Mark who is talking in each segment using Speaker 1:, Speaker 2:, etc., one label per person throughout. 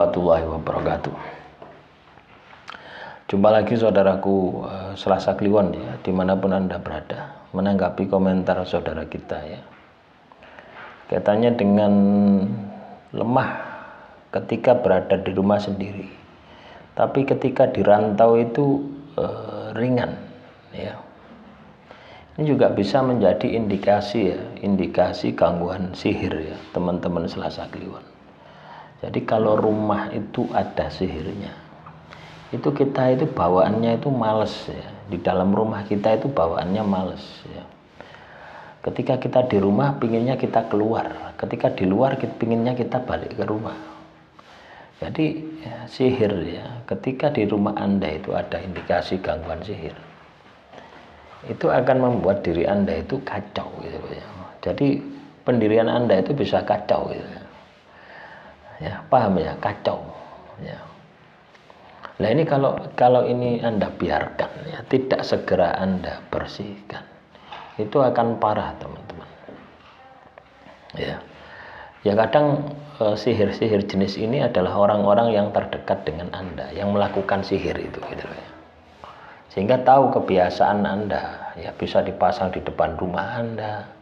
Speaker 1: Warahmatullahi wabarakatuh. Jumpa lagi saudaraku Selasa Kliwon ya, dimanapun Anda berada, menanggapi komentar saudara kita ya. Kaitannya dengan lemah ketika berada di rumah sendiri, tapi ketika dirantau itu ringan ya. Ini juga bisa menjadi indikasi ya, indikasi gangguan sihir ya teman-teman Selasa Kliwon. Jadi kalau rumah itu ada sihirnya, itu kita itu bawaannya itu males ya. Di dalam rumah kita itu bawaannya males ya. Ketika kita di rumah pinginnya kita keluar, ketika di luar pinginnya kita balik ke rumah. Jadi ya, sihir ya, ketika di rumah Anda itu ada indikasi gangguan sihir, itu akan membuat diri Anda itu kacau gitu ya. Jadi pendirian Anda itu bisa kacau gitu ya, paham ya, kacau ya. Nah ini kalau ini Anda biarkan ya, tidak segera Anda bersihkan, itu akan parah teman-teman ya. Ya kadang sihir-sihir jenis ini adalah orang-orang yang terdekat dengan Anda yang melakukan sihir itu gitu ya. Sehingga tahu kebiasaan Anda ya, bisa dipasang di depan rumah Anda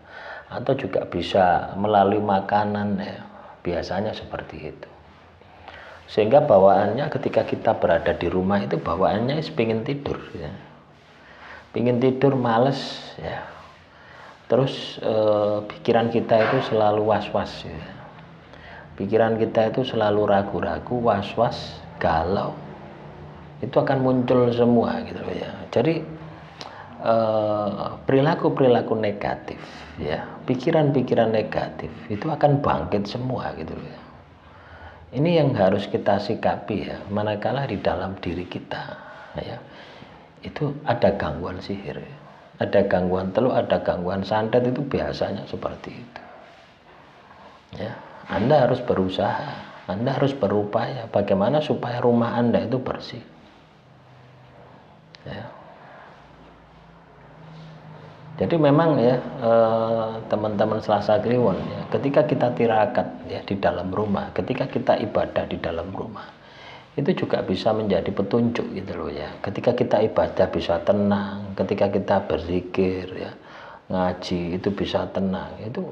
Speaker 1: atau juga bisa melalui makanan ya. Biasanya seperti itu. Sehingga bawaannya ketika kita berada di rumah itu bawaannya pengen tidur ya. Pengen tidur, males ya. Terus pikiran kita itu selalu was-was ya. Pikiran kita itu selalu ragu-ragu, was-was, galau. Itu akan muncul semua gitu ya. Jadi perilaku-perilaku negatif ya, pikiran-pikiran negatif itu akan bangkit semua gitu ya. Ini yang harus kita sikapi ya, manakala di dalam diri kita ya, itu ada gangguan sihir ya. Ada gangguan teluk, ada gangguan santet, itu biasanya seperti itu ya. Anda harus berusaha, Anda harus berupaya bagaimana supaya rumah Anda itu bersih ya. Jadi memang ya teman-teman Selasa Kliwon ya, ketika kita tirakat ya di dalam rumah, ketika kita ibadah di dalam rumah, itu juga bisa menjadi petunjuk gitu loh ya. Ketika kita ibadah bisa tenang, ketika kita berzikir ya, ngaji itu bisa tenang, itu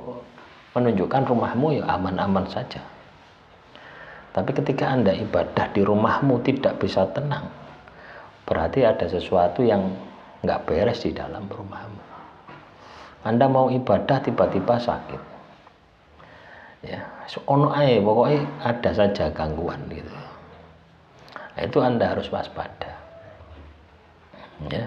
Speaker 1: menunjukkan rumahmu ya aman-aman saja. Tapi ketika Anda ibadah di rumahmu tidak bisa tenang, berarti ada sesuatu yang nggak beres di dalam rumahmu. Anda mau ibadah tiba-tiba sakit ya, ono ae pokoknya ada saja gangguan gitu. Nah, itu Anda harus waspada ya.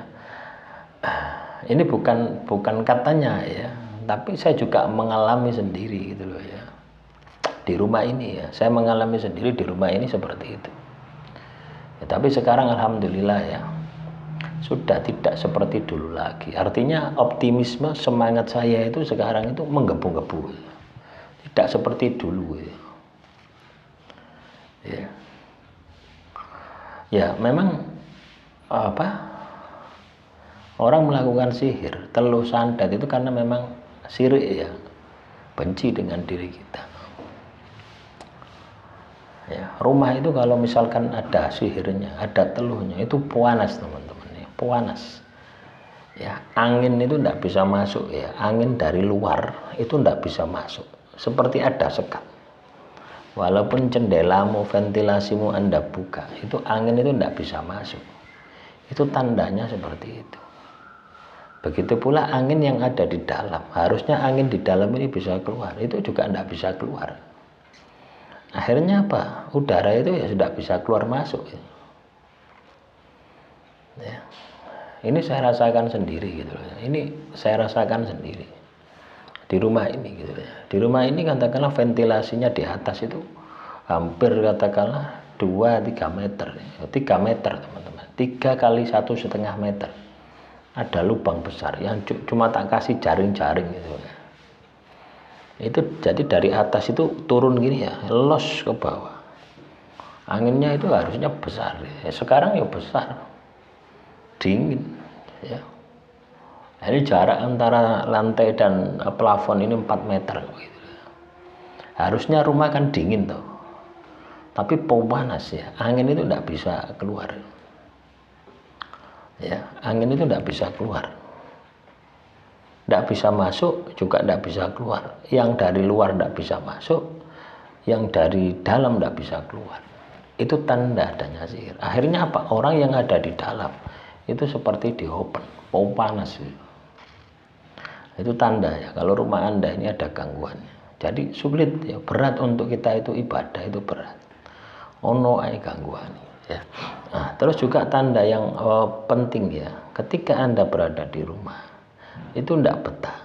Speaker 1: Ini bukan katanya ya, tapi saya juga mengalami sendiri gitu loh ya. Di rumah ini ya, saya mengalami sendiri di rumah ini seperti itu ya. Tapi sekarang alhamdulillah ya, sudah tidak seperti dulu lagi. Artinya optimisme, semangat saya itu sekarang itu menggebu-gebu, tidak seperti dulu ya. Ya memang orang melakukan sihir, teluh santet itu karena memang sirik ya, benci dengan diri kita ya. Rumah itu kalau misalkan ada sihirnya, ada teluhnya, itu panas teman-teman. Panas ya, angin itu tidak bisa masuk ya, angin dari luar itu tidak bisa masuk, seperti ada sekat. Walaupun jendelamu, ventilasimu Anda buka, itu angin itu tidak bisa masuk. Itu tandanya seperti itu. Begitu pula angin yang ada di dalam, harusnya angin di dalam ini bisa keluar, itu juga tidak bisa keluar. Akhirnya apa? Udara itu ya sudah bisa keluar masuk ya. Ini saya rasakan sendiri gitu loh. Ini saya rasakan sendiri di rumah ini gitu ya. Di rumah ini katakanlah ventilasinya di atas itu hampir katakanlah 2-3 meter. 3 meter teman-teman. 3 kali 1,5 meter. Ada lubang besar yang cuma tak kasih jaring-jaring gitu ya. Itu jadi dari atas itu turun gini ya, los ke bawah. Anginnya itu harusnya besar ya. Sekarang ya besar, dingin ya. Ini jarak antara lantai dan plafon ini 4 meter gitu. Harusnya rumah kan dingin tuh, tapi panas ya, angin itu tidak bisa keluar. Ya, angin itu tidak bisa keluar, tidak bisa masuk juga tidak bisa keluar. Yang dari luar tidak bisa masuk, yang dari dalam tidak bisa keluar. Itu tanda adanya sihir. Akhirnya apa? Orang yang ada di dalam itu seperti di open, panas. Itu tanda ya kalau rumah Anda ini ada gangguan. Jadi sulit ya, berat untuk kita itu ibadah itu berat. Ono ai gangguan ya. Nah, terus juga tanda yang penting ya, ketika Anda berada di rumah itu tidak betah,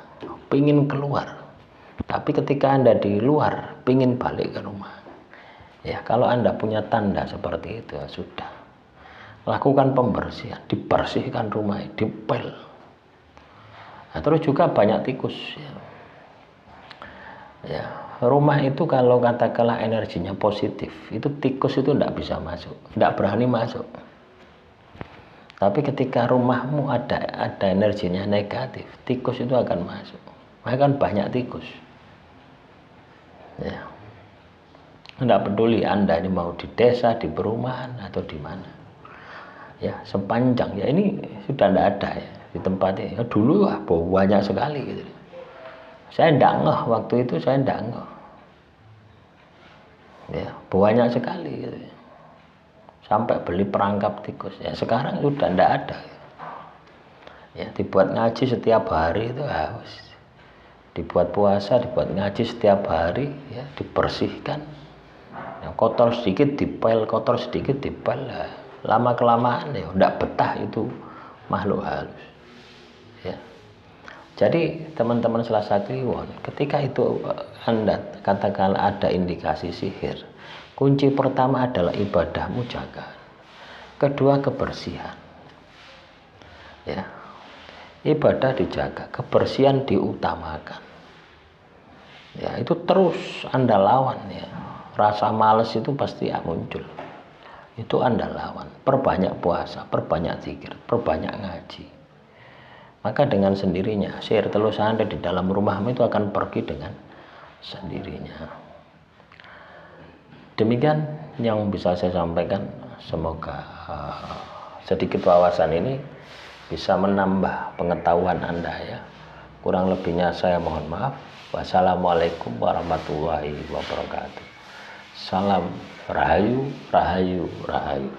Speaker 1: pingin keluar. Tapi ketika Anda di luar, pingin balik ke rumah. Ya, kalau Anda punya tanda seperti itu, ya sudah. Lakukan pembersihan, dibersihkan rumah, dipel. Nah, terus juga banyak tikus ya. Ya, rumah itu kalau katakanlah energinya positif, itu tikus itu tidak bisa masuk, tidak berani masuk. Tapi ketika rumahmu ada energinya negatif, tikus itu akan masuk. Maka kan banyak tikus. Ya. Tidak peduli Anda ini mau di desa, di perumahan atau di mana. Ya, sepanjang ya ini sudah tidak ada ya di tempatnya. Ya, dulu banyak sekali gitu. Saya tidak ngeh waktu itu, saya tidak ngeh. Ya, banyak sekali gitu. Sampai beli perangkap tikus. Ya, sekarang sudah tidak ada. Ya, dibuat ngaji setiap hari itu harus. Dibuat puasa, dibuat ngaji setiap hari, ya, dibersihkan. Ya, kotor sedikit dipel, kotor sedikit dipel. Ya. Lama kelamaan ya tidak betah itu makhluk halus. Ya. Jadi teman-teman Selasa Kliwon, ketika itu Anda katakan ada indikasi sihir, kunci pertama adalah ibadahmu jaga. Kedua kebersihan. Ya. Ibadah dijaga, kebersihan diutamakan. Ya, itu terus Anda lawan ya. Rasa malas itu pasti muncul. Itu Anda lawan. Perbanyak puasa, perbanyak zikir, perbanyak ngaji. Maka dengan sendirinya sihir telus Anda di dalam rumahmu itu akan pergi dengan sendirinya. Demikian yang bisa saya sampaikan. Semoga sedikit wawasan ini bisa menambah pengetahuan Anda ya. Kurang lebihnya saya mohon maaf. Wassalamualaikum warahmatullahi wabarakatuh. Salam rahayu, rahayu, rahayu.